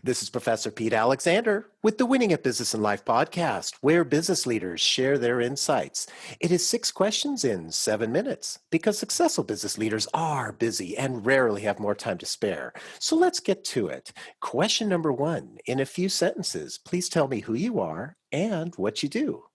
This is Professor Pete Alexander with the Winning at Business and Life podcast, where business leaders share their insights. It is 6 questions in 7 minutes because successful business leaders are busy and rarely have more time to spare. So let's get to it. Question number 1. In a few sentences, please tell me who you are and what you do.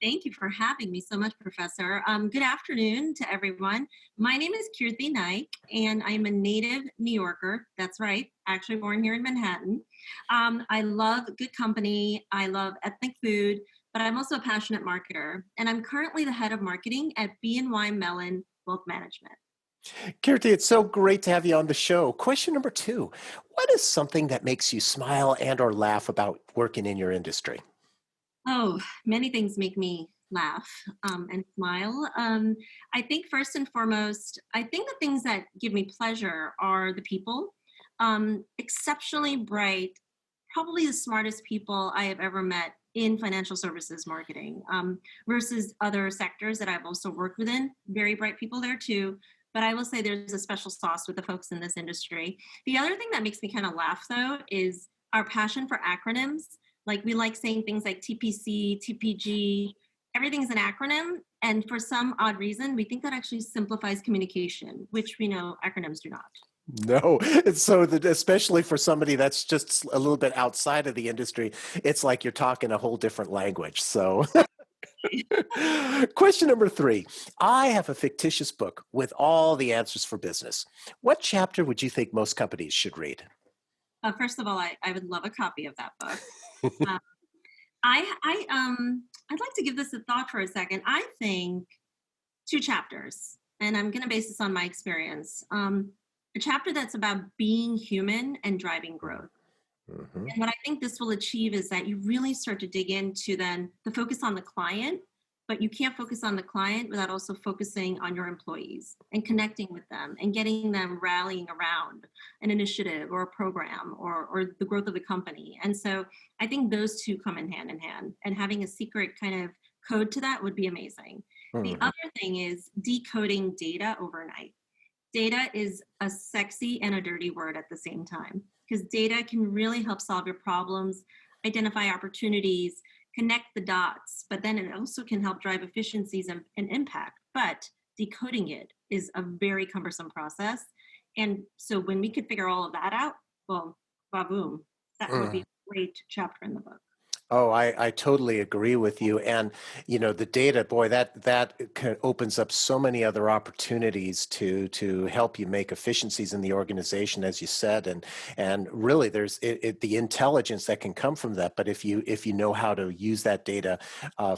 Thank you for having me so much, Professor. Good afternoon to everyone. My name is Kirti Naik, and I'm a native New Yorker. That's right, actually born here in Manhattan. I love good company. I love ethnic food, but I'm also a passionate marketer, and I'm currently the head of marketing at BNY Mellon Wealth Management. Kirti, it's so great to have you on the show. Question number 2. What is something that makes you smile and or laugh about working in your industry? Oh, many things make me laugh and smile. I think first and foremost, I think the things that give me pleasure are the people. Exceptionally bright, probably the smartest people I have ever met in financial services marketing versus other sectors that I've also worked within. Very bright people there too. But I will say there's a special sauce with the folks in this industry. The other thing that makes me kind of laugh though is our passion for acronyms. Like we like saying things like TPC, TPG, everything's an acronym. And for some odd reason, we think that actually simplifies communication, which we know acronyms do not. No, it's so that especially for somebody that's just a little bit outside of the industry, it's like you're talking a whole different language. So, question number 3. I have a fictitious book with all the answers for business. What chapter would you think most companies should read? First of all, I would love a copy of that book. Um, I'd like to give this a thought for a second. I think 2 chapters, and I'm going to base this on my experience. A chapter that's about being human and driving growth. Mhm. And what I think this will achieve is that you really start to dig into then the focus on the client, but you can't focus on the client without also focusing on your employees and connecting with them and getting them rallying around an initiative or a program or the growth of the company. And so I think those two come in hand, and having a secret kind of code to that would be amazing. The Mhm. other thing is decoding data overnight. Data is a sexy and a dirty word at the same time because data can really help solve your problems, identify opportunities, connect the dots, but then it also can help drive efficiencies and impact. But decoding it is a very cumbersome process. And so when we could figure all of that out, well, boom, that would be Mhm. a great chapter in the book. Oh, I totally agree with you. And, the data, boy, opens up so many other opportunities to help you make efficiencies in the organization, as you said. And really there's the intelligence that can come from that. But if you know how to use that data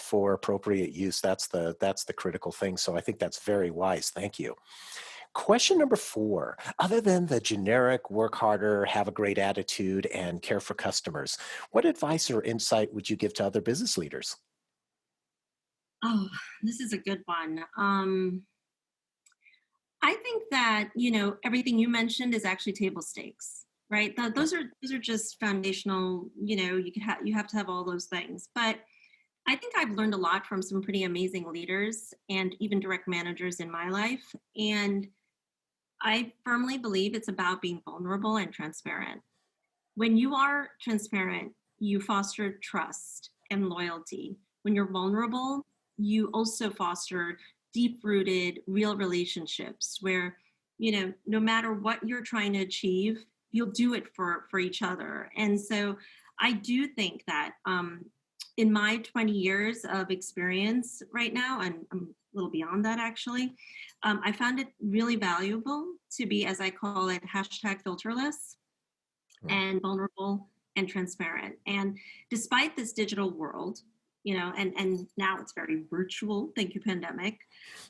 for appropriate use, that's the critical thing. So I think that's very wise. Thank you. Question number 4. Other than the generic work harder, have a great attitude, and care for customers, what advice or insight would you give to other business leaders? Oh, this is a good one. I think that, everything you mentioned is actually table stakes, right? Those are just foundational, you have to have all those things. But I think I've learned a lot from some pretty amazing leaders and even direct managers in my life. And I firmly believe it's about being vulnerable and transparent. When you are transparent, you foster trust and loyalty. When you're vulnerable, you also foster deep rooted, real relationships where, no matter what you're trying to achieve, you'll do it for each other. And so I do think that in my 20 years of experience right now, and I'm a little beyond that actually, I found it really valuable to be, as I call it, hashtag filterless and vulnerable and transparent. And despite this digital world, and now it's very virtual, thank you, pandemic,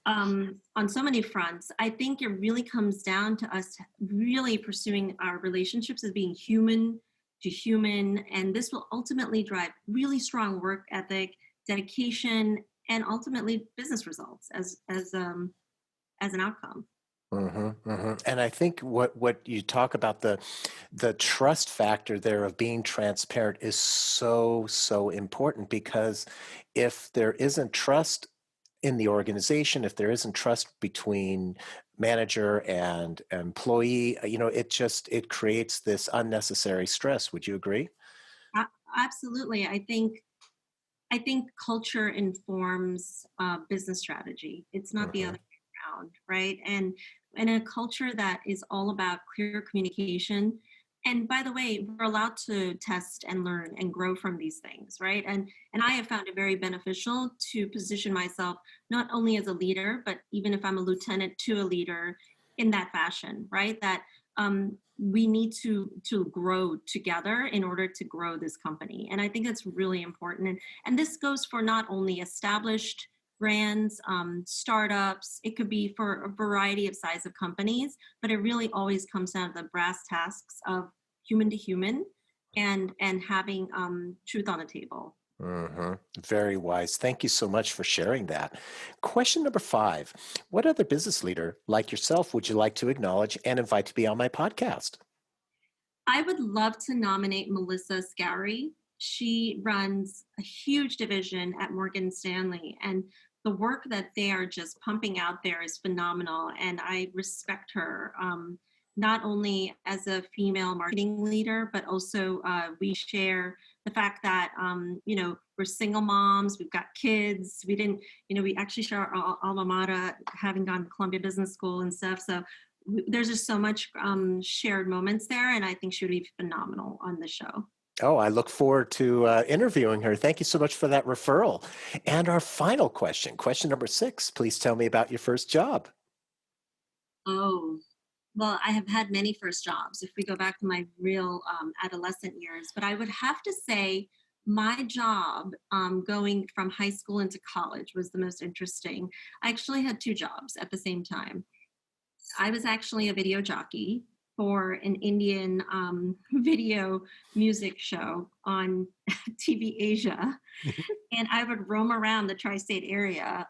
on so many fronts, I think it really comes down to us really pursuing our relationships as being human to human. And this will ultimately drive really strong work ethic, dedication, and ultimately business results as an outcome. And I think what you talk about, the trust factor there of being transparent, is so important, because if there isn't trust, in the organization, if there isn't trust between manager and employee, it creates this unnecessary stress. Would you agree? Absolutely. I think culture informs business strategy. It's not the Hmm. other way around, right? And a culture that is all about clear communication. And by the way, we're allowed to test and learn and grow from these things, right? And I have found it very beneficial to position myself not only as a leader, but even if I'm a lieutenant to a leader in that fashion, right? That we need to grow together in order to grow this company. And I think that's really important. And this goes for not only established brands, startups, it could be for a variety of size of companies, but it really always comes down to the brass tasks of human to human and having truth on the table. Hmm. Very wise. Thank you so much for sharing that. Question number 5. What other business leader like yourself would you like to acknowledge and invite to be on my podcast? I would love to nominate Melissa Scouri. She runs a huge division at Morgan Stanley, and the work that they are just pumping out there is phenomenal. And I respect her, not only as a female marketing leader, but also we share the fact that, we're single moms, we've got kids. We actually share our alma mater, having gone to Columbia Business School and stuff. So there's just so much shared moments there, and I think she would be phenomenal on the show. Oh, I look forward to interviewing her. Thank you so much for that referral. And our final question number 6. Please tell me about your first job. Oh, well, I have had many first jobs if we go back to my real adolescent years, but I would have to say my job going from high school into college was the most interesting. I actually had two jobs at the same time. I was actually a video jockey for an Indian video music show on TV Asia. And I would roam around the tri-state area,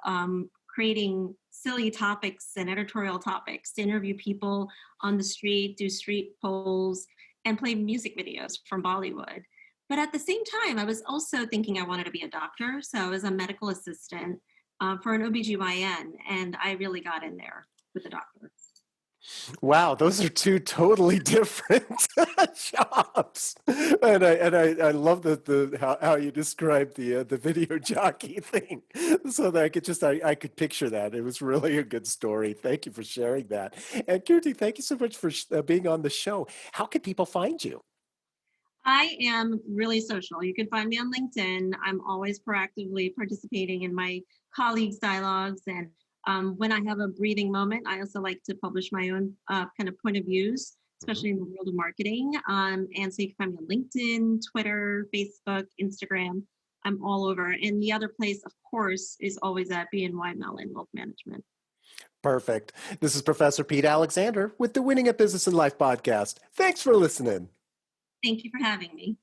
creating silly topics and editorial topics to interview people on the street, do street polls, and play music videos from Bollywood. But at the same time, I was also thinking I wanted to be a doctor. So I was a medical assistant for an OBGYN, and I really got in there with the doctor. Wow, those are two totally different jobs, and I love how you described the video jockey thing, so that I could picture that. It was really a good story. Thank you for sharing that. And Kirti, thank you so much for being on the show. How can people find you? I am really social. You can find me on LinkedIn. I'm always proactively participating in my colleagues' dialogues. And when I have a breathing moment, I also like to publish my own kind of point of views, Mhm. especially in the world of marketing. And so you can find me on LinkedIn, Twitter, Facebook, Instagram. I'm all over. And the other place, of course, is always at BNY Mellon Wealth Management. Perfect. This is Professor Pete Alexander with the Winning at Business and Life podcast. Thanks for listening. Thank you for having me.